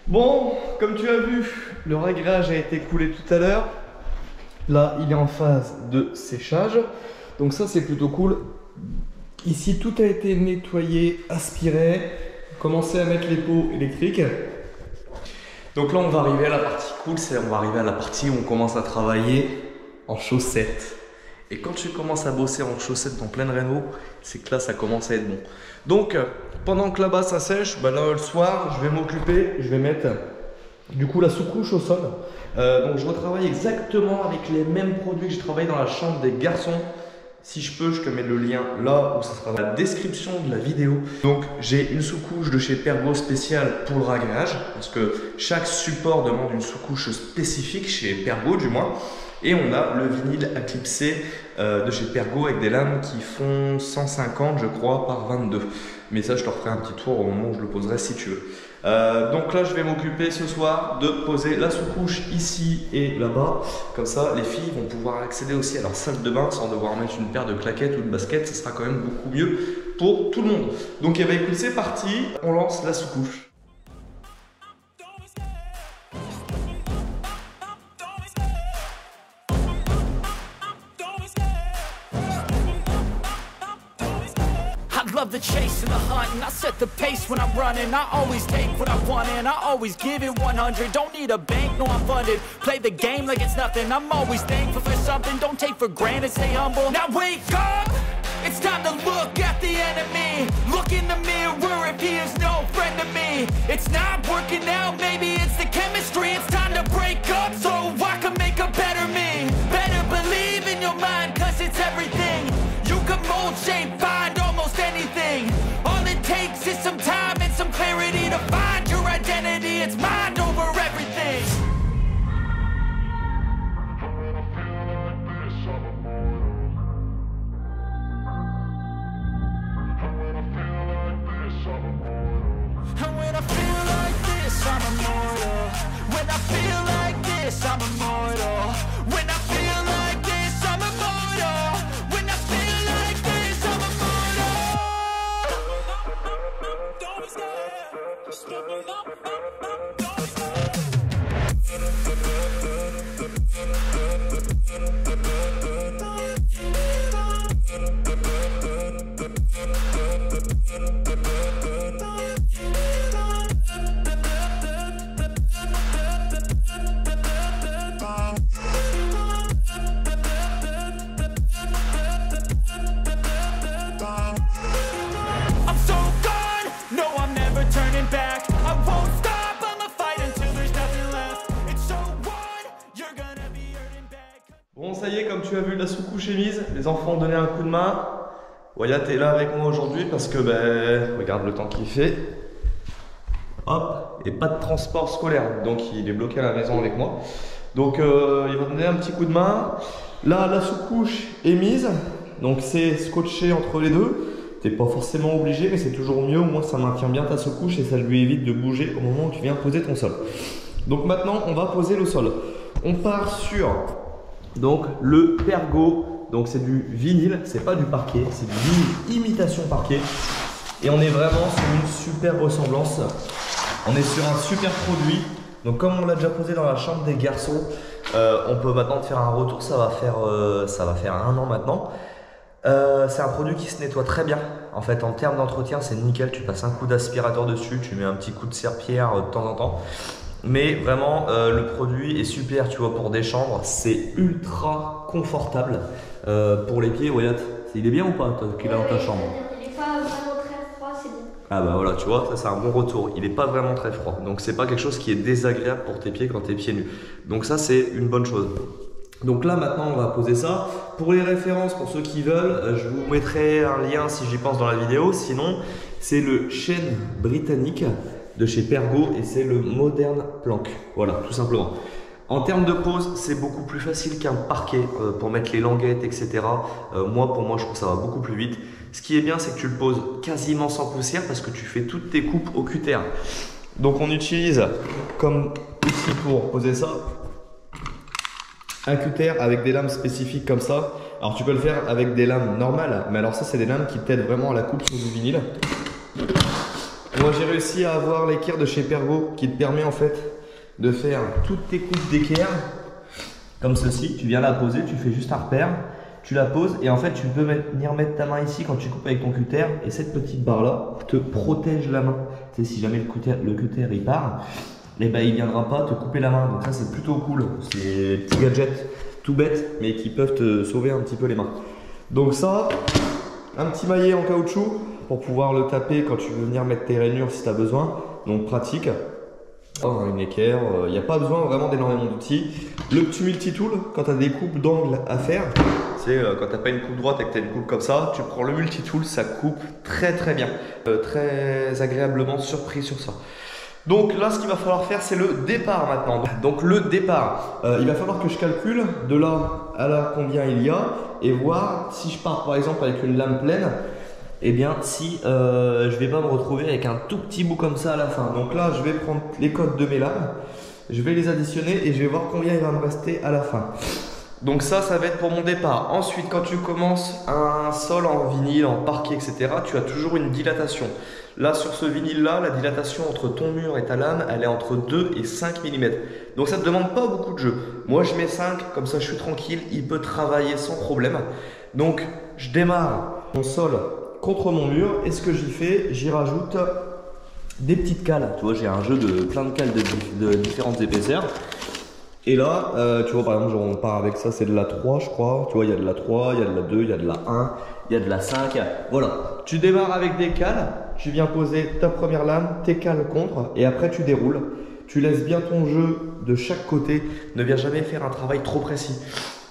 Bon, comme tu as vu, le réglage a été coulé tout à l'heure. Là, il est en phase de séchage. Donc ça, c'est plutôt cool. Ici, tout a été nettoyé, aspiré. Commencer à mettre les pots électriques. Donc là, on va arriver à la partie cool. On va arriver à la partie où on commence à travailler en chaussettes. Et quand tu commences à bosser en chaussettes en pleine réno, c'est que là, ça commence à être bon. Donc, pendant que là-bas, ça sèche, bah là, le soir, je vais m'occuper. Je vais mettre du coup la sous-couche au sol. Donc, je retravaille exactement avec les mêmes produits que je travaille dans la chambre des garçons. Si je peux, je te mets le lien là où ça sera dans la description de la vidéo. Donc, j'ai une sous-couche de chez Pergo spéciale pour le ragréage. Parce que chaque support demande une sous-couche spécifique chez Pergo, du moins. Et on a le vinyle Eclipsé de chez Pergo avec des lames qui font 150 je crois par 22. Mais ça je te referai un petit tour au moment où je le poserai si tu veux. Donc là je vais m'occuper ce soir de poser la sous-couche ici et là-bas. Comme ça les filles vont pouvoir accéder aussi à leur salle de bain sans devoir mettre une paire de claquettes ou de baskets. Ça sera quand même beaucoup mieux pour tout le monde. Donc eh ben, écoute, c'est parti, on lance la sous-couche. Love the chase and the hunt, and I set the pace when I'm running. I always take what I want and I always give it 100. Don't need a bank, no I'm funded. Play the game like it's nothing. I'm always thankful for something. Don't take for granted, stay humble. Now wake up, it's time to look at the enemy. Look in the mirror if he is no friend to me. It's not working out, maybe it's the chemistry. It's time to break up so I can make a better me. Better believe in your mind, cause it's everything. You can mold, shape, find almost anything. All it takes is some time and some clarity to find your identity. It's mind over everything. And when I feel like this, I'm immortal. When I feel like this, I'm immortal. When I feel like this, I'm immortal. When I feel like this, I'm immortal. Don't be scared. Just step it up, don't be scared. Bon, ça y est, comme tu as vu, la sous-couche est mise. Les enfants ont donné un coup de main. Wyatt est là avec moi aujourd'hui parce que, regarde le temps qu'il fait. Hop, et pas de transport scolaire. Donc, il est bloqué à la maison avec moi. Donc, il va donner un petit coup de main. Là, la sous-couche est mise. Donc, c'est scotché entre les deux. T'es pas forcément obligé, mais c'est toujours mieux. Au moins, ça maintient bien ta sous-couche et ça lui évite de bouger au moment où tu viens poser ton sol. Donc, maintenant, on va poser le sol. On part sur... Donc le Pergo, donc c'est du vinyle, c'est pas du parquet, c'est du vinyle imitation parquet. Et on est vraiment sur une super ressemblance. On est sur un super produit. Donc comme on l'a déjà posé dans la chambre des garçons, on peut maintenant te faire un retour, ça va faire 1 an maintenant. C'est un produit qui se nettoie très bien. En fait, en termes d'entretien, c'est nickel. Tu passes un coup d'aspirateur dessus, tu mets un petit coup de serpillière de temps en temps. Mais vraiment, le produit est super, tu vois, pour des chambres. C'est ultra confortable pour les pieds. Wyatt, il est bien ou pas, toi, qu'il a dans ta chambre? Il n'est pas vraiment très froid, c'est bien. Ah bah voilà, tu vois, ça c'est un bon retour. Il n'est pas vraiment très froid. Donc c'est pas quelque chose qui est désagréable pour tes pieds quand t'es pieds nus. Donc ça c'est une bonne chose. Donc là maintenant on va poser ça. Pour les références, pour ceux qui veulent, je vous mettrai un lien si j'y pense dans la vidéo. Sinon, c'est le chêne britannique de chez Pergo et c'est le Modern Plank. Voilà, tout simplement. En termes de pose, c'est beaucoup plus facile qu'un parquet pour mettre les languettes, etc. Pour moi, je trouve que ça va beaucoup plus vite. Ce qui est bien, c'est que tu le poses quasiment sans poussière parce que tu fais toutes tes coupes au cutter. Donc on utilise, comme ici pour poser ça, un cutter avec des lames spécifiques comme ça. Alors tu peux le faire avec des lames normales, mais alors ça c'est des lames qui t'aident vraiment à la coupe sur du vinyle. Et moi j'ai réussi à avoir l'équerre de chez Pergo qui te permet en fait de faire toutes tes coupes d'équerre comme ceci. Tu viens la poser, tu fais juste un repère, tu la poses et en fait tu peux venir mettre ta main ici quand tu coupes avec ton cutter et cette petite barre là te protège la main. Tu sais, si jamais le cutter il part, et ben il viendra pas te couper la main. Donc ça c'est plutôt cool. C'est des petits gadgets tout bêtes mais qui peuvent te sauver un petit peu les mains. Donc ça, un petit maillet en caoutchouc pour pouvoir le taper quand tu veux venir mettre tes rainures si tu as besoin. Donc pratique. Une équerre, il n'y a pas besoin vraiment d'énormément d'outils. Le petit multitool, quand tu as des coupes d'angle à faire, c'est quand tu n'as pas une coupe droite et que tu as une coupe comme ça, tu prends le multitool, ça coupe très très bien. Très agréablement surpris sur ça. Donc là, ce qu'il va falloir faire, c'est le départ maintenant. Donc le départ, il va falloir que je calcule de là à là combien il y a et voir si je pars par exemple avec une lame pleine. Eh bien si je vais pas me retrouver avec un tout petit bout comme ça à la fin. Donc là je vais prendre les codes de mes lames, je vais les additionner et je vais voir combien il va me rester à la fin. Donc ça va être pour mon départ. Ensuite quand tu commences un sol en vinyle, en parquet etc, tu as toujours une dilatation. Là sur ce vinyle là, la dilatation entre ton mur et ta lame elle est entre 2 et 5 mm. Donc ça ne te demande pas beaucoup de jeu. Moi je mets 5, comme ça je suis tranquille, il peut travailler sans problème. Donc je démarre mon sol contre mon mur et ce que j'y fais, j'y rajoute des petites cales. Tu vois, j'ai un jeu de plein de cales de différentes épaisseurs. Et là, tu vois, par exemple, on part avec ça, c'est de la 3, je crois. Tu vois, il y a de la 3, il y a de la 2, il y a de la 1, il y a de la 5. Voilà. Tu démarres avec des cales, tu viens poser ta première lame, tes cales contre, et après tu déroules. Tu laisses bien ton jeu de chaque côté. Ne viens jamais faire un travail trop précis.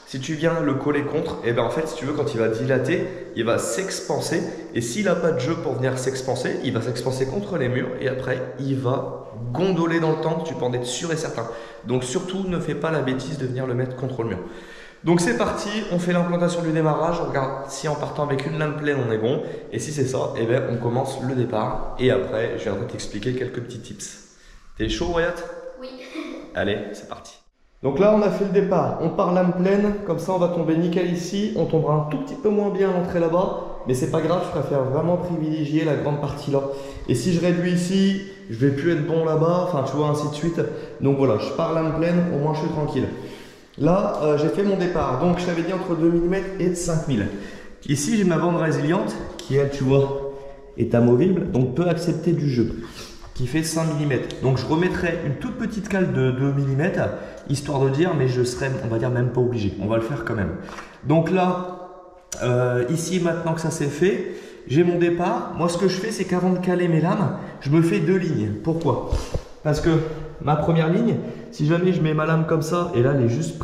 Si tu viens le coller contre, et ben en fait, si tu veux, quand il va dilater, il va s'expanser. Et s'il n'a pas de jeu pour venir s'expanser, il va s'expanser contre les murs. Et après, il va gondoler dans le temps. Tu peux en être sûr et certain. Donc surtout, ne fais pas la bêtise de venir le mettre contre le mur. Donc c'est parti, on fait l'implantation du démarrage. On regarde si en partant avec une lame pleine, on est bon. Et si c'est ça, et ben on commence le départ. Et après, je viendrai t'expliquer quelques petits tips. T'es chaud, Wyatt? Oui. Allez, c'est parti. Donc là on a fait le départ, on part lame pleine, comme ça on va tomber nickel ici, on tombera un tout petit peu moins bien à l'entrée là-bas, mais c'est pas grave, je préfère vraiment privilégier la grande partie là. Et si je réduis ici, je vais plus être bon là-bas, enfin tu vois, ainsi de suite. Donc voilà, je pars lame pleine, au moins je suis tranquille. Là j'ai fait mon départ, donc je t'avais dit entre 2 mm et 5000. Ici j'ai ma bande résiliente qui elle tu vois est amovible, donc peut accepter du jeu, qui fait 5 mm. Donc je remettrai une toute petite cale de 2 mm, histoire de dire, mais je serai, on va dire, même pas obligé. On va le faire quand même. Donc là, ici, maintenant que ça c'est fait, j'ai mon départ. Moi, ce que je fais, c'est qu'avant de caler mes lames, je me fais 2 lignes. Pourquoi? Parce que ma première ligne, si jamais je mets ma lame comme ça, et là, elle est juste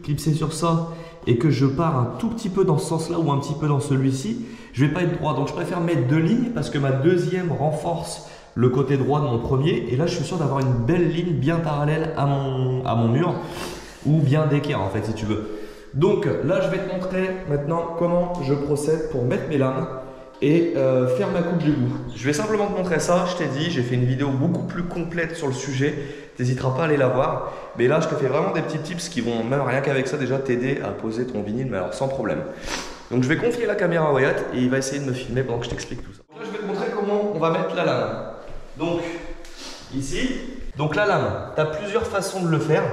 clipsée sur ça, et que je pars un tout petit peu dans ce sens-là, ou un petit peu dans celui-ci, je vais pas être droit. Donc je préfère mettre 2 lignes, parce que ma deuxième renforce le côté droit de mon premier, et là je suis sûr d'avoir une belle ligne bien parallèle à mon mur, ou bien d'équerre en fait si tu veux. Donc là je vais te montrer maintenant comment je procède pour mettre mes lames et faire ma coupe du bout. Je vais simplement te montrer ça, je t'ai dit, j'ai fait une vidéo beaucoup plus complète sur le sujet, tu n'hésiteras pas à aller la voir, mais là je te fais vraiment des petits tips qui vont même rien qu'avec ça déjà t'aider à poser ton vinyle, mais alors sans problème. Donc je vais confier la caméra à Wyatt et il va essayer de me filmer pendant que je t'explique tout ça. Là je vais te montrer comment on va mettre la lame. Donc, ici, donc la lame, tu as plusieurs façons de le faire,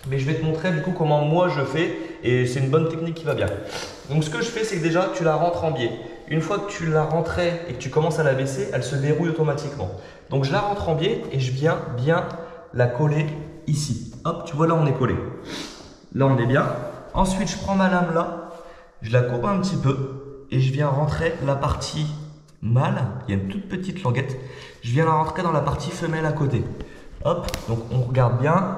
mais je vais te montrer du coup comment moi je fais, et c'est une bonne technique qui va bien. Donc ce que je fais, c'est que déjà tu la rentres en biais. Une fois que tu l'as rentrée et que tu commences à la baisser, elle se dérouille automatiquement. Donc je la rentre en biais et je viens bien la coller ici. Hop, tu vois là on est collé. Là on est bien. Ensuite je prends ma lame là, je la courbe un petit peu et je viens rentrer la partie mâle, il y a une toute petite languette, je viens la rentrer dans la partie femelle à côté. Hop, donc on regarde bien,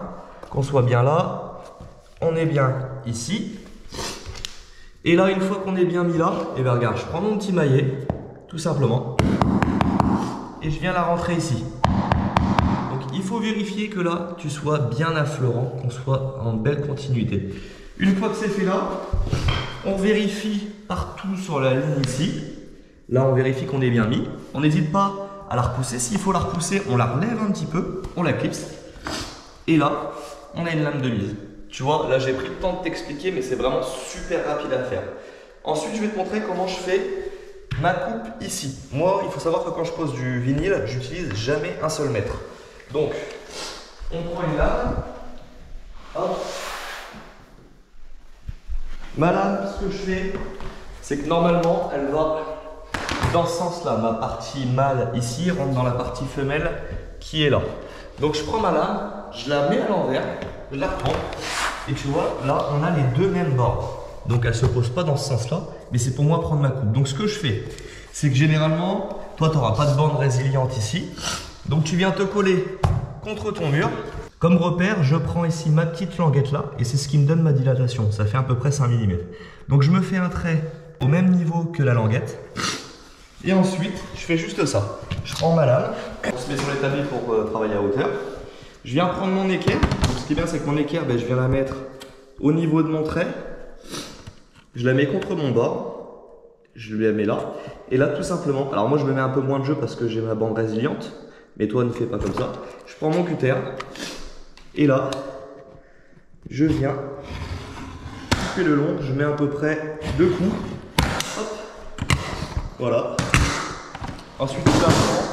qu'on soit bien là, on est bien ici. Et là, une fois qu'on est bien mis là, et bien regarde, je prends mon petit maillet, tout simplement, et je viens la rentrer ici. Donc il faut vérifier que là, tu sois bien affleurant, qu'on soit en belle continuité. Une fois que c'est fait là, on vérifie partout sur la ligne ici. Là, on vérifie qu'on est bien mis. On n'hésite pas à la repousser. S'il faut la repousser, on la relève un petit peu, on la clipse. Et là, on a une lame de mise. Tu vois, là, j'ai pris le temps de t'expliquer, mais c'est vraiment super rapide à faire. Ensuite, je vais te montrer comment je fais ma coupe ici. Moi, il faut savoir que quand je pose du vinyle, j'utilise jamais un seul mètre. Donc, on prend une lame. Hop. Ma lame, ce que je fais, c'est que normalement, elle va dans ce sens-là. Ma partie mâle ici rentre dans la partie femelle qui est là. Donc, je prends ma lame, je la mets à l'envers, je la reprends. Et tu vois, là, on a les deux mêmes bords. Donc, elle ne se pose pas dans ce sens-là, mais c'est pour moi prendre ma coupe. Donc, ce que je fais, c'est que généralement, toi, tu n'auras pas de bande résiliente ici. Donc, tu viens te coller contre ton mur. Comme repère, je prends ici ma petite languette là, et c'est ce qui me donne ma dilatation. Ça fait à peu près 5 mm. Donc, je me fais un trait au même niveau que la languette. Et ensuite, je fais juste ça. Je prends ma lame, on se met sur l'établi pour travailler à hauteur. Je viens prendre mon équerre. Donc, ce qui est bien, c'est que mon équerre, je viens la mettre au niveau de mon trait. Je la mets contre mon bord. Je la mets là. Et là, tout simplement, alors moi, je me mets un peu moins de jeu parce que j'ai ma bande résiliente. Mais toi, ne fais pas comme ça. Je prends mon cutter. Et là, je viens couper le long. Je mets à peu près 2 coups. Hop. Voilà. Ensuite, tu la prends.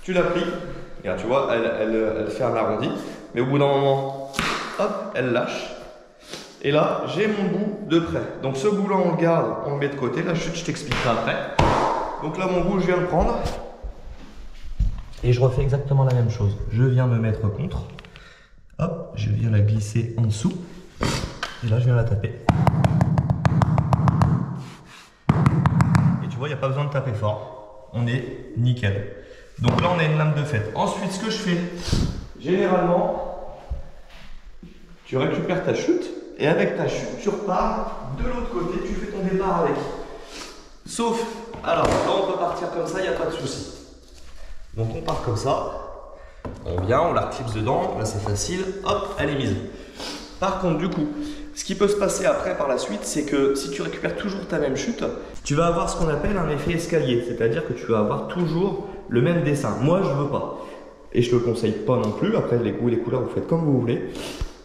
Tu la plies. Regarde, tu vois, elle fait un arrondi. Mais au bout d'un moment, hop, elle lâche. Et là, j'ai mon bout de près. Donc ce bout-là, on le garde, on le met de côté. La chute, je t'expliquerai après. Donc là, mon bout, je viens le prendre. Et je refais exactement la même chose. Je viens me mettre contre. Hop, je viens la glisser en dessous. Et là, je viens la taper. Et tu vois, il n'y a pas besoin de taper fort. On est nickel. Donc là, on a une lame de fête. Ensuite, ce que je fais, généralement, tu récupères ta chute. Et avec ta chute, tu repars de l'autre côté, tu fais ton départ avec. Sauf, alors, là, on peut partir comme ça, il n'y a pas de souci. Donc, on part comme ça. On vient, on la clipse dedans. Là, c'est facile. Hop, elle est mise. Par contre, du coup, ce qui peut se passer après par la suite, c'est que si tu récupères toujours ta même chute, tu vas avoir ce qu'on appelle un effet escalier. C'est-à-dire que tu vas avoir toujours le même dessin. Moi, je veux pas. Et je ne le conseille pas non plus. Après, les goûts et les couleurs, vous faites comme vous voulez.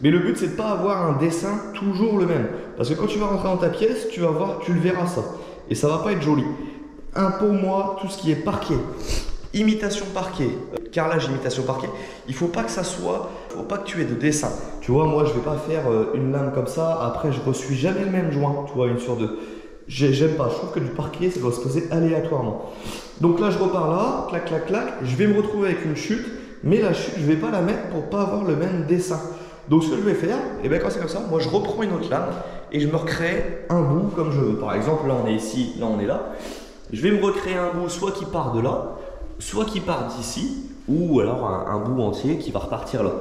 Mais le but, c'est de ne pas avoir un dessin toujours le même. Parce que quand tu vas rentrer dans ta pièce, tu vas voir, tu le verras ça. Et ça ne va pas être joli. Pour moi, tout ce qui est parquet, imitation parquet, carrelage imitation parquet, il ne faut pas que ça soit, il ne faut pas que tu aies de dessin. Tu vois, moi, je ne vais pas faire une lame comme ça. Après, je ne reçois jamais le même joint. Tu vois, une sur deux. J'aime pas. Je trouve que du parquet, ça doit se poser aléatoirement. Donc là, je repars là, clac, clac, clac. Je vais me retrouver avec une chute. Mais la chute, je ne vais pas la mettre pour ne pas avoir le même dessin. Donc ce que je vais faire, et bien quand c'est comme ça, moi je reprends une autre lame et je me recrée un bout comme je veux. Par exemple, là on est ici, là on est là. Je vais me recréer un bout soit qui part de là, soit qui part d'ici, ou alors un bout entier qui va repartir là.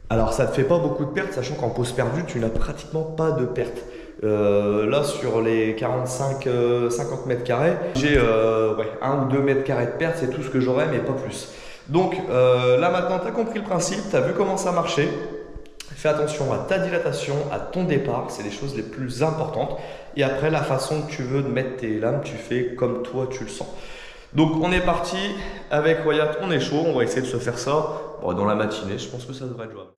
Alors ça ne te fait pas beaucoup de pertes, sachant qu'en pose perdue, tu n'as pratiquement pas de pertes. Là sur les 50 mètres carrés, j'ai 1 ou 2 mètres carrés de pertes, c'est tout ce que j'aurai, mais pas plus. Donc là maintenant, tu as compris le principe, tu as vu comment ça marchait. Fais attention à ta dilatation, à ton départ, c'est les choses les plus importantes. Et après, la façon que tu veux de mettre tes lames, tu fais comme toi tu le sens. Donc on est parti avec Wyatt, on est chaud, on va essayer de se faire ça dans la matinée, je pense que ça devrait être jouable.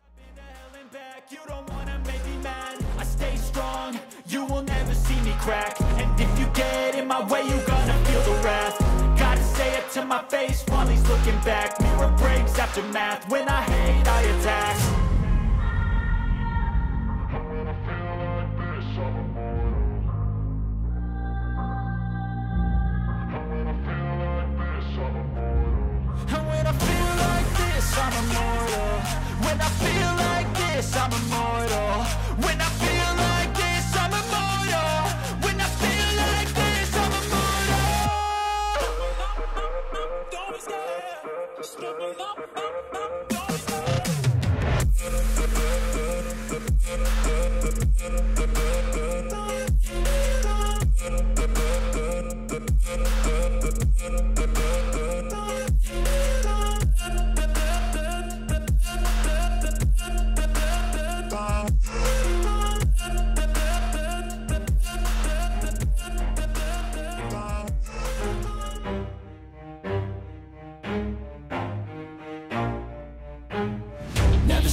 I'm immortal. When I feel like this, I'm immortal. When I feel like this, I'm immortal. When I feel like this, I'm immortal. Don't be scared. Just give me up. Don't be scared.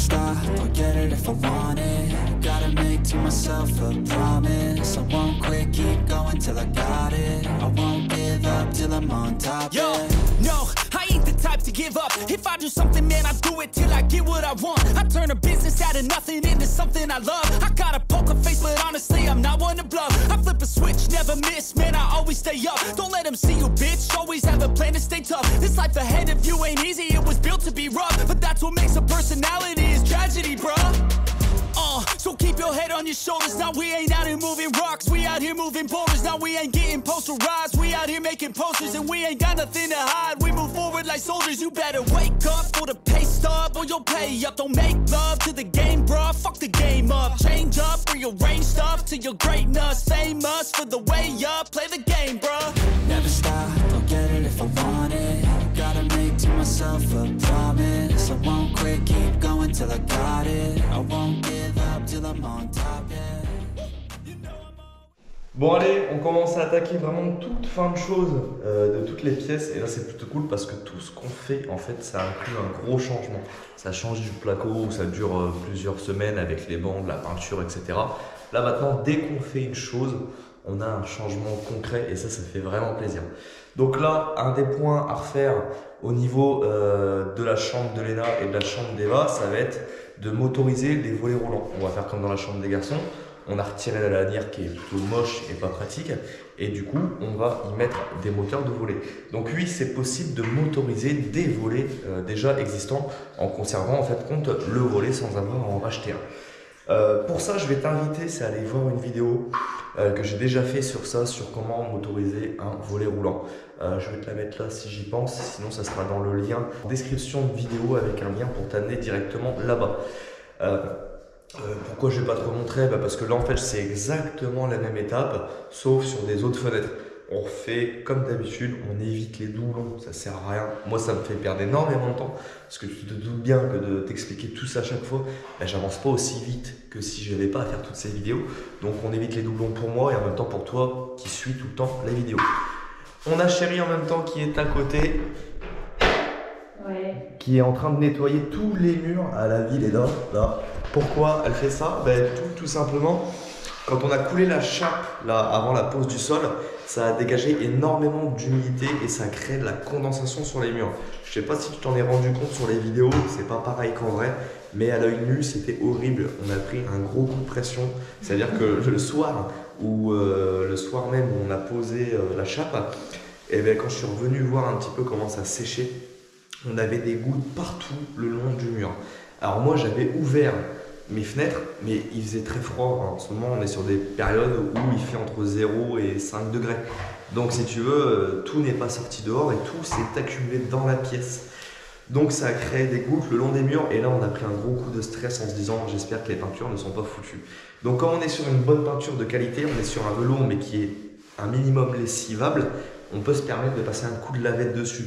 stop, I'll get it if I want it. Gotta make to myself a promise. I won't quit, keep going till I got it. I won't give up till I'm on top. Yo, no, I ain't the type to give up. If I do something, man, I do it till I get what I want. I turn a business out of nothing into something I love. I got a poker face, but honestly, I'm not one to bluff. I flip a switch, never miss, man, I always stay up. Don't let them see you, bitch, always have a plan to stay tough. This life ahead of you ain't easy, it was built to be rough. But that's what makes a personality, is tragedy, bruh. So keep your head on your shoulders. Now we ain't out here moving rocks, we out here moving boulders. Now we ain't getting posterized, we out here making posters. And we ain't got nothing to hide, we move forward like soldiers. You better wake up for the pay stub, or you'll pay up. Don't make love to the game, bruh, fuck the game up. Change up, rearrange stuff to your greatness. Famous for the way up, play the game, bruh. Never stop, I'll get it if I want it. Gotta make to myself a promise. I won't quit, keep going till I got it. I won't give up till I'm on top, yeah. Bon allez, on commence à attaquer vraiment toute fin de choses, de toutes les pièces. Et là c'est plutôt cool parce que tout ce qu'on fait, en fait, ça inclut un gros changement. Ça change du placo où ça dure plusieurs semaines avec les bandes, la peinture, etc. Là maintenant, dès qu'on fait une chose, on a un changement concret et ça fait vraiment plaisir. Donc là, un des points à refaire au niveau de la chambre de Léna et de la chambre d'Eva, ça va être de motoriser les volets roulants. On va faire comme dans la chambre des garçons. On a retiré la lanière qui est plutôt moche et pas pratique. Et du coup, on va y mettre des moteurs de volets. Donc oui, c'est possible de motoriser des volets déjà existants en conservant en fait compte le volet sans avoir à en racheter un. Pour ça, je vais t'inviter, c'est aller voir une vidéo que j'ai déjà fait sur ça, sur comment motoriser un volet roulant. Je vais te la mettre là si j'y pense, sinon ça sera dans le lien en description de vidéo avec un lien pour t'amener directement là-bas. Pourquoi je ne vais pas te remontrer? Parce que là en fait c'est exactement la même étape, sauf sur des autres fenêtres. On fait comme d'habitude, on évite les doublons, ça sert à rien. Moi ça me fait perdre énormément de temps, parce que tu te doutes bien que de t'expliquer tout ça à chaque fois, j'avance pas aussi vite que si je n'avais pas à faire toutes ces vidéos. Donc on évite les doublons pour moi et en même temps pour toi qui suis tout le temps les vidéos. On a Chérie en même temps qui est à côté, qui est en train de nettoyer tous les murs à la ville et là. Pourquoi elle fait ça? Tout simplement, quand on a coulé la chape là, avant la pose du sol, ça a dégagé énormément d'humidité et ça crée de la condensation sur les murs. Je sais pas si tu t'en es rendu compte sur les vidéos, c'est pas pareil qu'en vrai, mais à l'œil nu c'était horrible. On a pris un gros coup de pression, c'est-à-dire que le soir ou le soir même où on a posé la chape, et quand je suis revenu voir un petit peu comment ça séchait, on avait des gouttes partout le long du mur. Alors moi j'avais ouvert mes fenêtres, mais il faisait très froid. En ce moment on est sur des périodes où il fait entre 0 et 5 degrés. Donc si tu veux, tout n'est pas sorti dehors et tout s'est accumulé dans la pièce. Donc ça a créé des gouttes le long des murs et là on a pris un gros coup de stress en se disant j'espère que les peintures ne sont pas foutues. Donc quand on est sur une bonne peinture de qualité, on est sur un velours mais qui est un minimum lessivable, on peut se permettre de passer un coup de lavette dessus.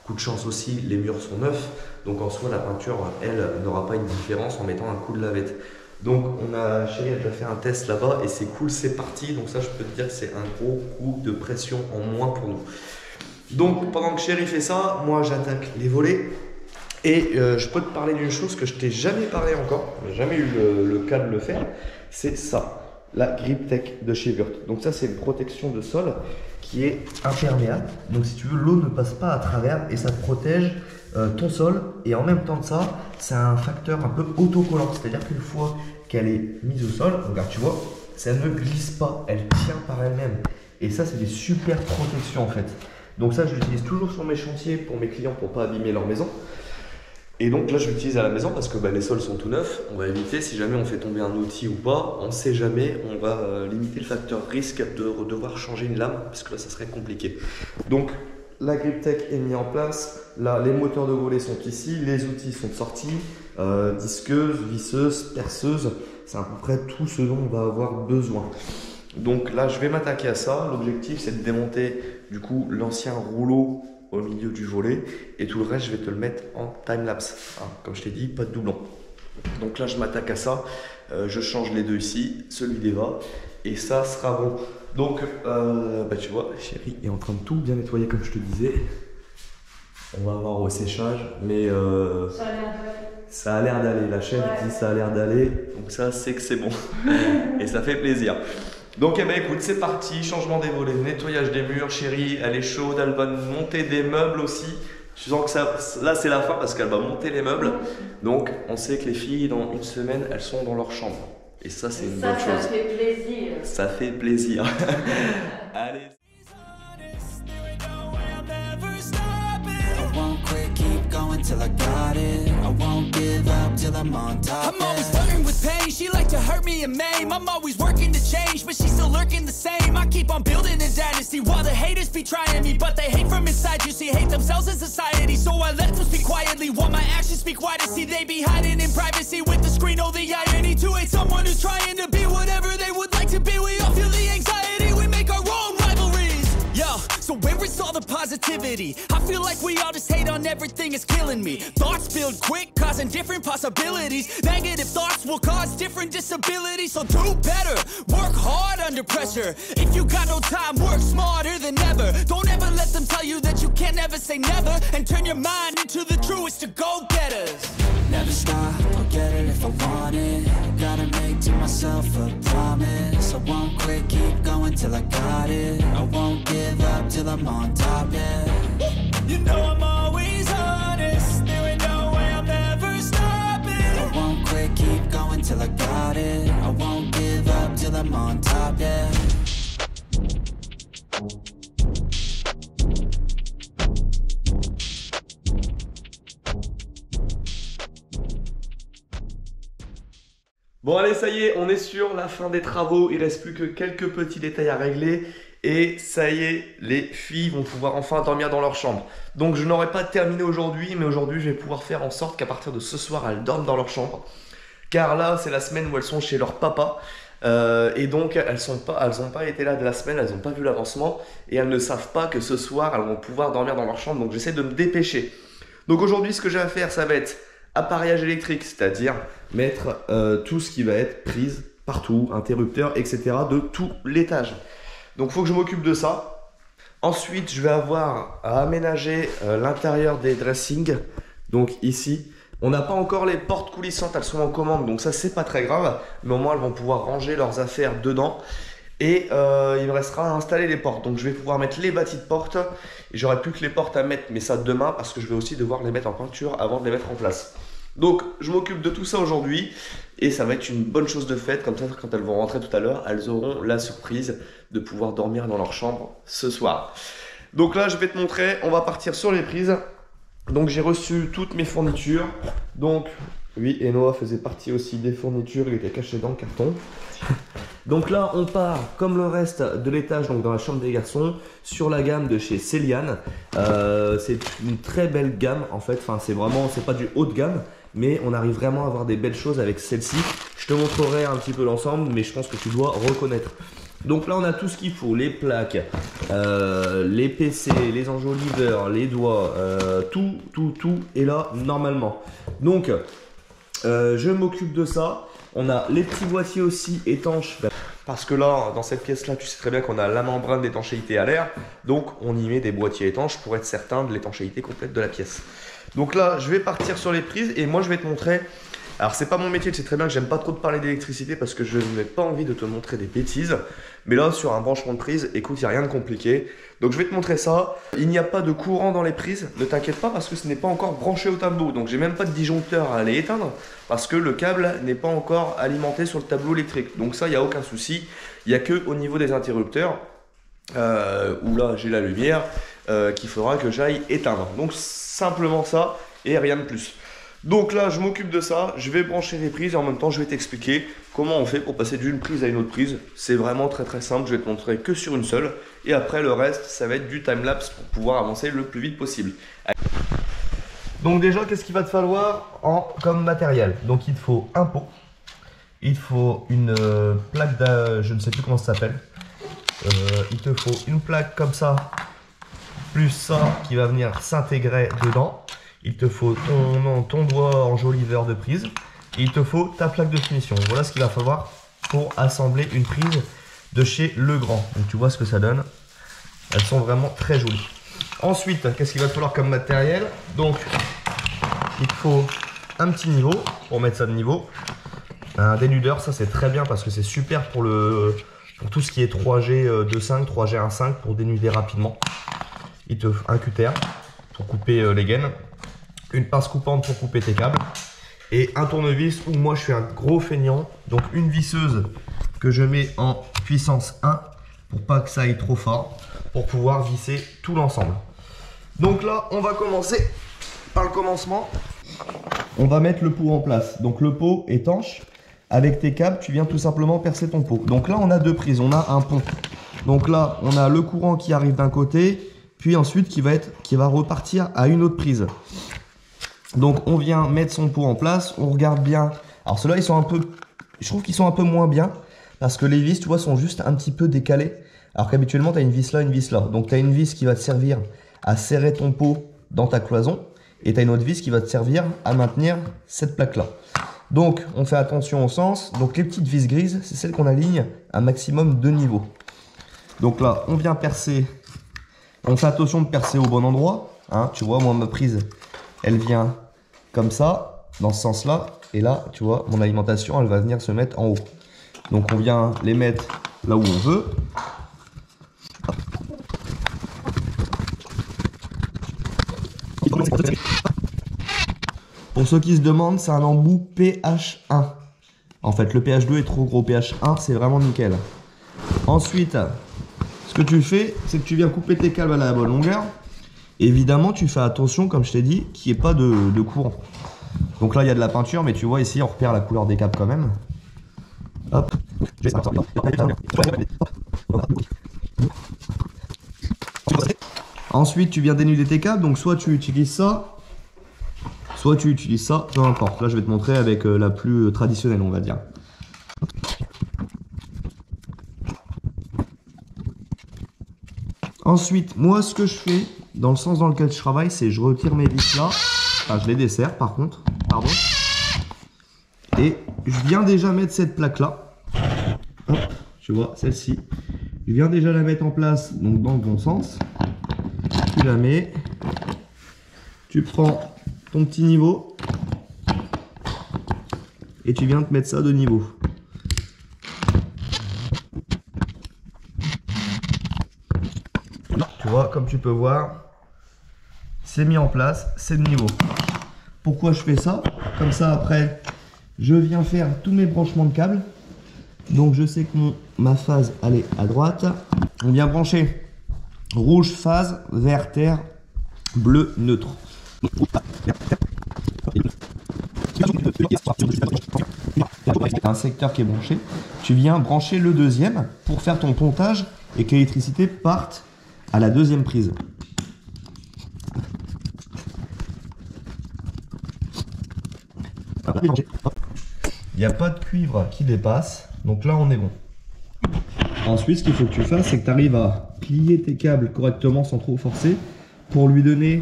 Coup de chance aussi, les murs sont neufs, donc en soi la peinture, elle, n'aura pas une différence en mettant un coup de lavette. Donc on a, Chérie a déjà fait un test là-bas et c'est cool, c'est parti. Donc ça je peux te dire que c'est un gros coup de pression en moins pour nous. Donc pendant que Chérie fait ça, moi j'attaque les volets. Et je peux te parler d'une chose que je t'ai jamais parlé encore, j'ai jamais eu le cas de le faire, c'est ça, la Grip-Tech de chez Wörth. Donc ça c'est une protection de sol qui est imperméable, donc si tu veux l'eau ne passe pas à travers et ça te protège ton sol, et en même temps de ça c'est un facteur un peu autocollant, c'est à dire qu'une fois qu'elle est mise au sol, regarde tu vois, ça ne glisse pas, elle tient par elle-même, et ça c'est des super protections en fait. Donc ça je l'utilise toujours sur mes chantiers pour mes clients pour pas abîmer leur maison. Et donc là je l'utilise à la maison parce que les sols sont tout neufs, on va éviter si jamais on fait tomber un outil ou pas, on ne sait jamais, on va limiter le facteur risque de devoir changer une lame parce que là ça serait compliqué. Donc la Grip-Tech est mise en place, là les moteurs de volet sont ici, les outils sont sortis, disqueuses, visseuses, perceuses, c'est à peu près tout ce dont on va avoir besoin. Donc là je vais m'attaquer à ça, l'objectif c'est de démonter du coup l'ancien rouleau au milieu du volet et tout le reste je vais te le mettre en time-lapse, comme je t'ai dit, pas de doublon. Donc là je m'attaque à ça, je change les deux ici, celui d'Eva et ça sera bon. Donc tu vois, Chérie est en train de tout bien nettoyer comme je te disais. On va avoir au séchage, mais Ça a l'air d'aller, la chef dit ça a l'air d'aller, donc ça c'est que c'est bon. Et ça fait plaisir. Donc eh ben écoute, c'est parti, changement des volets, nettoyage des murs, chérie, elle est chaude, elle va monter des meubles aussi. Je sens que ça, là c'est la fin parce qu'elle va monter les meubles. Donc on sait que les filles dans une semaine, elles sont dans leur chambre. Et ça c'est une bonne chose. Ça fait plaisir. Ça fait plaisir. Allez. Till I got it, I won't give up till I'm on top. I'm always flirting with pain, she like to hurt me and maim. I'm always working to change, but she's still lurking the same. I keep on building a dynasty while the haters be trying me, but they hate from inside. You see, hate themselves in society, so I let them speak quietly while my actions speak wider. See, they be hiding in privacy with the screen. Oh, the irony to hate someone who's trying to be whatever they would like to be. We all feel the anxiety, we make our own rivalries. Yo, so where is all the positivity? I feel like we all just hate on everything, it's killing me. Thoughts build quick, causing different possibilities. Negative thoughts will cause different disabilities. So do better, work hard under pressure. If you got no time, work smarter than ever. Don't ever let them tell you that you can't ever say never. And turn your mind into the truest of go-getters. Never stop, I'll get it if I want it. Gotta make to myself a promise. I won't quit, keep going till I got it. I won't give up till I'm on top, yeah. You know I'm always honest. There ain't no way I'm ever stopping. I won't quit, keep going till I got it. I won't give up till I'm on top, yeah. Bon allez, ça y est, on est sur la fin des travaux, il reste plus que quelques petits détails à régler et ça y est, les filles vont pouvoir enfin dormir dans leur chambre. Donc je n'aurai pas terminé aujourd'hui, mais aujourd'hui je vais pouvoir faire en sorte qu'à partir de ce soir, elles dorment dans leur chambre. Car là, c'est la semaine où elles sont chez leur papa et donc elles n'ont pas été là de la semaine, elles n'ont pas vu l'avancement et elles ne savent pas que ce soir, elles vont pouvoir dormir dans leur chambre, donc j'essaie de me dépêcher. Donc aujourd'hui, ce que j'ai à faire, ça va être appareillage électrique, c'est-à-dire mettre tout ce qui va être prise partout, interrupteur, etc. de tout l'étage. Donc il faut que je m'occupe de ça. Ensuite, je vais avoir à aménager l'intérieur des dressings. Donc ici, on n'a pas encore les portes coulissantes, elles sont en commande, donc ça c'est pas très grave. Mais au moins elles vont pouvoir ranger leurs affaires dedans. Et il me restera à installer les portes. Donc je vais pouvoir mettre les bâtis de portes. Et j'aurai plus que les portes à mettre, mais ça demain, parce que je vais aussi devoir les mettre en peinture avant de les mettre en place. Donc je m'occupe de tout ça aujourd'hui. Et ça va être une bonne chose de faite. Comme ça, quand elles vont rentrer tout à l'heure, elles auront la surprise de pouvoir dormir dans leur chambre ce soir. Donc là, je vais te montrer. On va partir sur les prises. Donc j'ai reçu toutes mes fournitures. Donc oui, et Noah faisait partie aussi des fournitures. Il était caché dans le carton. Donc là on part comme le reste de l'étage, donc dans la chambre des garçons, sur la gamme de chez Céliane. C'est une très belle gamme en fait, enfin c'est pas du haut de gamme, mais on arrive vraiment à avoir des belles choses avec celle-ci. Je te montrerai un petit peu l'ensemble, mais je pense que tu dois reconnaître. Donc là on a tout ce qu'il faut, les plaques, les PC, les enjoliveurs, les doigts, tout est là normalement. Donc je m'occupe de ça. On a les petits boîtiers aussi étanches. Parce que là, dans cette pièce-là, tu sais très bien qu'on a la membrane d'étanchéité à l'air. Donc, on y met des boîtiers étanches pour être certain de l'étanchéité complète de la pièce. Donc là, je vais partir sur les prises et moi, je vais te montrer. Alors, c'est pas mon métier, tu sais très bien que j'aime pas trop te parler d'électricité parce que je n'ai pas envie de te montrer des bêtises. Mais là, sur un branchement de prise, écoute, il n'y a rien de compliqué. Donc, je vais te montrer ça. Il n'y a pas de courant dans les prises. Ne t'inquiète pas parce que ce n'est pas encore branché au tableau. Donc, j'ai même pas de disjoncteur à aller éteindre parce que le câble n'est pas encore alimenté sur le tableau électrique. Donc, ça, il n'y a aucun souci. Il n'y a que au niveau des interrupteurs où là, j'ai la lumière qu'il faudra que j'aille éteindre. Donc, simplement ça et rien de plus. Donc là, je m'occupe de ça, je vais brancher les prises et en même temps, je vais t'expliquer comment on fait pour passer d'une prise à une autre prise. C'est vraiment très simple, je vais te montrer que sur une seule. Et après, le reste, ça va être du time-lapse pour pouvoir avancer le plus vite possible. Donc déjà, qu'est-ce qu'il va te falloir comme matériel? Donc il te faut un pot, il te faut une plaque je ne sais plus comment ça s'appelle. Il te faut une plaque comme ça, plus ça qui va venir s'intégrer dedans. Il te faut ton doigt enjoliveur de prise. Et il te faut ta plaque de finition. Voilà ce qu'il va falloir pour assembler une prise de chez Legrand. Donc tu vois ce que ça donne. Elles sont vraiment très jolies. Ensuite, qu'est-ce qu'il va te falloir comme matériel? Donc, il te faut un petit niveau pour mettre ça de niveau. Un dénudeur, ça c'est très bien parce que c'est super pour tout ce qui est 3G 2.5, 3G 1.5 pour dénuder rapidement. Il te fait un cutter pour couper les gaines, une pince coupante pour couper tes câbles et un tournevis où moi je suis un gros feignant, donc une visseuse que je mets en puissance 1 pour pas que ça aille trop fort, pour pouvoir visser tout l'ensemble. Donc là, on va commencer par le commencement. On va mettre le pot en place. Donc le pot étanche, avec tes câbles, tu viens tout simplement percer ton pot. Donc là, on a deux prises, on a un pont. Donc là, on a le courant qui arrive d'un côté, puis ensuite qui va repartir à une autre prise. Donc on vient mettre son pot en place, on regarde bien. Alors ceux-là, ils sont un peu, je trouve qu'ils sont un peu moins bien, parce que les vis, tu vois, sont juste un petit peu décalées. Alors qu'habituellement, tu as une vis là, une vis là. Donc tu as une vis qui va te servir à serrer ton pot dans ta cloison, et tu as une autre vis qui va te servir à maintenir cette plaque-là. Donc on fait attention au sens. Donc les petites vis grises, c'est celles qu'on aligne un maximum de niveaux. Donc là, on vient percer. On fait attention de percer au bon endroit. Hein, tu vois, moi, ma prise, elle vient comme ça, dans ce sens-là. Et là, tu vois, mon alimentation, elle va venir se mettre en haut. Donc on vient les mettre là où on veut. Pour ceux qui se demandent, c'est un embout pH1. En fait, le pH2 est trop gros. pH1, c'est vraiment nickel. Ensuite, ce que tu fais, c'est que tu viens couper tes câbles à la bonne longueur. Évidemment, tu fais attention, comme je t'ai dit, qu'il n'y ait pas de courant. Donc là, il y a de la peinture, mais tu vois ici, on repère la couleur des câbles quand même. Hop. Ensuite, tu viens dénuder tes câbles. Donc, soit tu utilises ça, soit tu utilises ça, peu importe. Là, je vais te montrer avec la plus traditionnelle, on va dire. Ensuite, moi, ce que je fais, dans le sens dans lequel je travaille, c'est je retire mes vis là. Enfin, je les desserre, par contre. Pardon. Et je viens déjà mettre cette plaque-là. Hop, tu vois, celle-ci. Je viens déjà la mettre en place, donc dans le bon sens. Tu la mets. Tu prends ton petit niveau. Et tu viens te mettre ça de niveau. Tu vois, comme tu peux voir, c'est mis en place, c'est de niveau. Pourquoi je fais ça? Comme ça, après, je viens faire tous mes branchements de câbles. Donc, je sais que ma phase, elle est à droite. On vient brancher rouge phase, vert terre, bleu neutre. Un secteur qui est branché. Tu viens brancher le deuxième pour faire ton pontage et que l'électricité parte à la deuxième prise. Il n'y a pas de cuivre qui dépasse, donc là on est bon. Ensuite, ce qu'il faut que tu fasses, c'est que tu arrives à plier tes câbles correctement sans trop forcer pour lui donner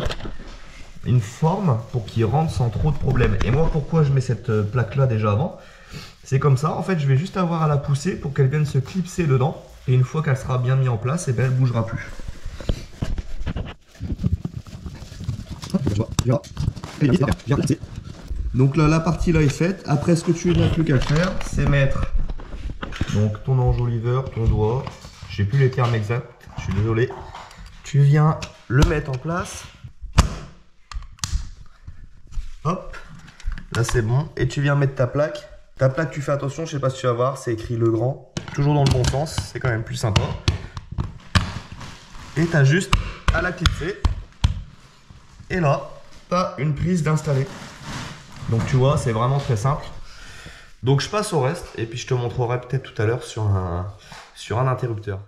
une forme pour qu'il rentre sans trop de problèmes. Et moi, pourquoi je mets cette plaque là déjà avant? C'est comme ça, en fait, je vais juste avoir à la pousser pour qu'elle vienne se clipser dedans. Et une fois qu'elle sera bien mise en place, et ben, elle ne bougera plus. Donc là, la partie là est faite. Après, ce que tu n'as plus qu'à faire, c'est mettre donc ton enjoliveur, ton doigt. Je sais plus les termes exacts, je suis désolé. Tu viens le mettre en place. Hop, là c'est bon. Et tu viens mettre ta plaque. Ta plaque, tu fais attention, je sais pas si tu vas voir, c'est écrit Legrand. Toujours dans le bon sens, c'est quand même plus sympa. Et tu as juste à la clipser. Et là, tu as une prise d'installer. Donc tu vois, c'est vraiment très simple. Donc je passe au reste et puis je te montrerai peut-être tout à l'heure sur un interrupteur.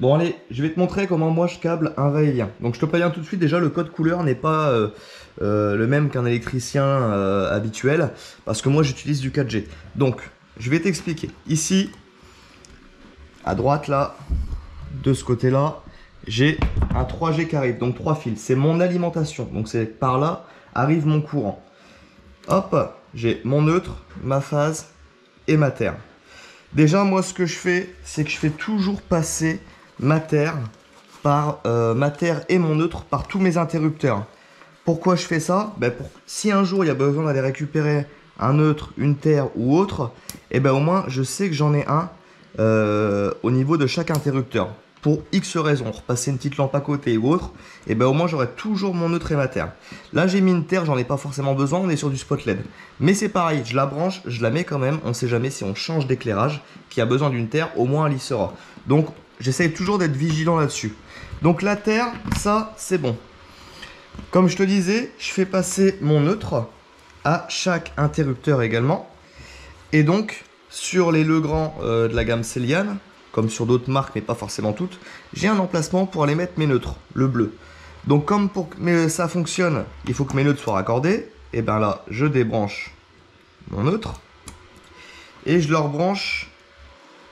Bon allez, je vais te montrer comment moi je câble un va-et-vient. Donc je te préviens tout de suite, déjà le code couleur n'est pas le même qu'un électricien habituel, parce que moi j'utilise du 4G. Donc je vais t'expliquer. Ici, à droite là, de ce côté là, j'ai un 3G qui arrive, donc 3 fils. C'est mon alimentation, donc c'est par là arrive mon courant. Hop, j'ai mon neutre, ma phase et ma terre. Déjà moi ce que je fais, c'est que je fais toujours passer ma terre et mon neutre par tous mes interrupteurs. Pourquoi je fais ça? Si un jour il y a besoin d'aller récupérer un neutre, une terre ou autre, et au moins je sais que j'en ai un au niveau de chaque interrupteur. Pour X raisons, repasser une petite lampe à côté ou autre, au moins j'aurai toujours mon neutre et ma terre. Là j'ai mis une terre, j'en ai pas forcément besoin, on est sur du spot LED. Mais c'est pareil, je la branche, je la mets quand même, on sait jamais si on change d'éclairage, qui a besoin d'une terre, au moins elle y sera. Donc j'essaye toujours d'être vigilant là-dessus. Donc la terre, ça c'est bon. Comme je te disais, je fais passer mon neutre à chaque interrupteur également. Et donc sur les Legrand de la gamme Celian, comme sur d'autres marques mais pas forcément toutes, j'ai un emplacement pour aller mettre mes neutres, le bleu. Donc comme pour que ça fonctionne, il faut que mes neutres soient raccordés. Et bien là, je débranche mon neutre et je le rebranche.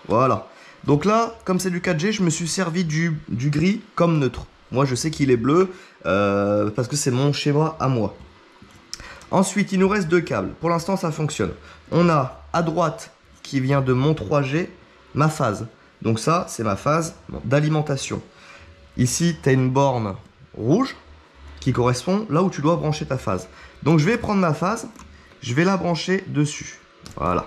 Voilà. Donc là, comme c'est du 4G, je me suis servi du gris comme neutre. Moi, je sais qu'il est bleu parce que c'est mon schéma à moi. Ensuite, il nous reste 2 câbles. Pour l'instant, ça fonctionne. On a à droite qui vient de mon 3G, ma phase. Donc ça, c'est ma phase d'alimentation. Ici, tu as une borne rouge qui correspond là où tu dois brancher ta phase. Donc je vais prendre ma phase, je vais la brancher dessus. Voilà.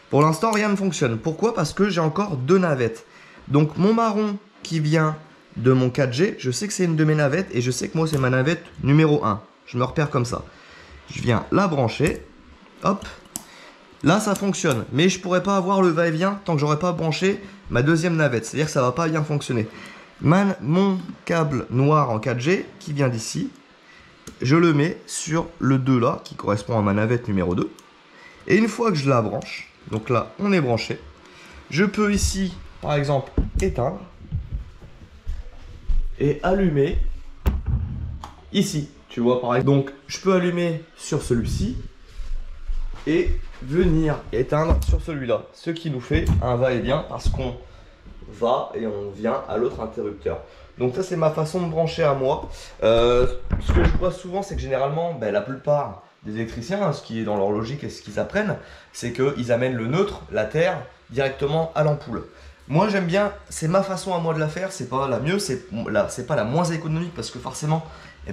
Pour l'instant, rien ne fonctionne. Pourquoi? Parce que j'ai encore 2 navettes. Donc mon marron qui vient de mon 4G, je sais que c'est une de mes navettes et je sais que moi, c'est ma navette numéro 1. Je me repère comme ça. Je viens la brancher. Hop. Là, ça fonctionne. Mais je ne pourrais pas avoir le va-et-vient tant que j'aurais pas branché ma deuxième navette. C'est-à-dire que ça ne va pas bien fonctionner. Mon câble noir en 4G qui vient d'ici, je le mets sur le 2 là, qui correspond à ma navette numéro 2. Et une fois que je la branche, donc là, on est branché, je peux ici, par exemple, éteindre et allumer ici. Tu vois, par exemple. Donc, je peux allumer sur celui-ci et venir éteindre sur celui-là. Ce qui nous fait un va-et-vient parce qu'on va et on vient à l'autre interrupteur. Donc ça, c'est ma façon de brancher à moi. Ce que je vois souvent, c'est que généralement, la plupart des électriciens, ce qui est dans leur logique et ce qu'ils apprennent, c'est qu'ils amènent le neutre, la terre, directement à l'ampoule. Moi, j'aime bien, c'est ma façon à moi de la faire. C'est pas la mieux, c'est pas la moins économique parce que forcément,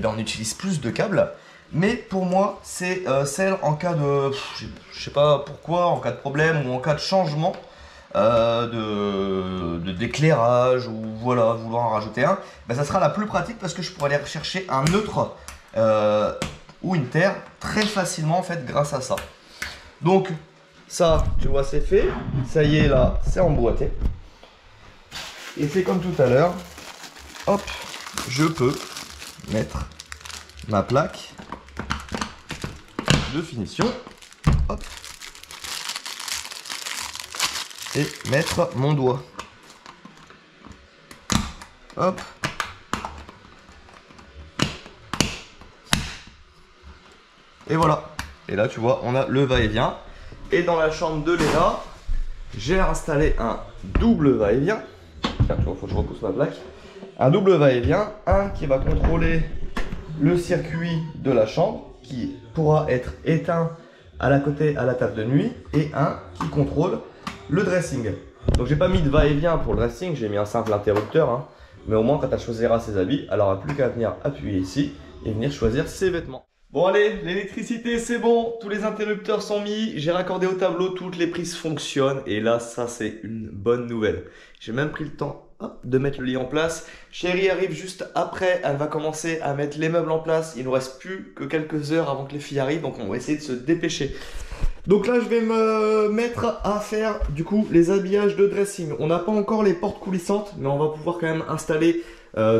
on utilise plus de câbles. Mais pour moi, c'est celle en cas de, je sais pas pourquoi, en cas de problème ou en cas de changement d'éclairage ou voilà, vouloir en rajouter un, ça sera la plus pratique parce que je pourrais aller rechercher un neutre ou une terre très facilement en fait grâce à ça. Donc ça, tu vois, c'est fait. Ça y est, là, c'est emboîté. Et c'est comme tout à l'heure. Hop, je peux mettre ma plaque de finition. Hop. Et mettre mon doigt. Hop. Et voilà. Et là, tu vois, on a le va-et-vient. Et dans la chambre de Léna, j'ai installé un double va-et-vient. Tiens, tu vois, faut que je repousse ma plaque. Un double va-et-vient. Un qui va contrôler le circuit de la chambre, qui pourra être éteint à la table de nuit. Et un qui contrôle le dressing. Donc j'ai pas mis de va-et-vient pour le dressing, j'ai mis un simple interrupteur. Hein. Mais au moins quand elle choisira ses habits, elle aura plus qu'à venir appuyer ici et venir choisir ses vêtements. Bon allez, l'électricité c'est bon, tous les interrupteurs sont mis, j'ai raccordé au tableau, toutes les prises fonctionnent. Et là ça c'est une bonne nouvelle. J'ai même pris le temps de mettre le lit en place. Chérie arrive juste après, elle va commencer à mettre les meubles en place. Il ne nous reste plus que quelques heures avant que les filles arrivent, donc on va essayer de se dépêcher. Donc là je vais me mettre à faire du coup les habillages de dressing. On n'a pas encore les portes coulissantes, mais on va pouvoir quand même installer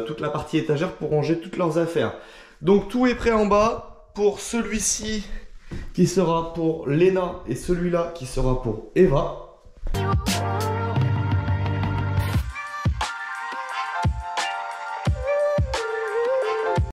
toute la partie étagère pour ranger toutes leurs affaires. Donc tout est prêt en bas. Pour celui-ci qui sera pour Léna et celui-là qui sera pour Eva.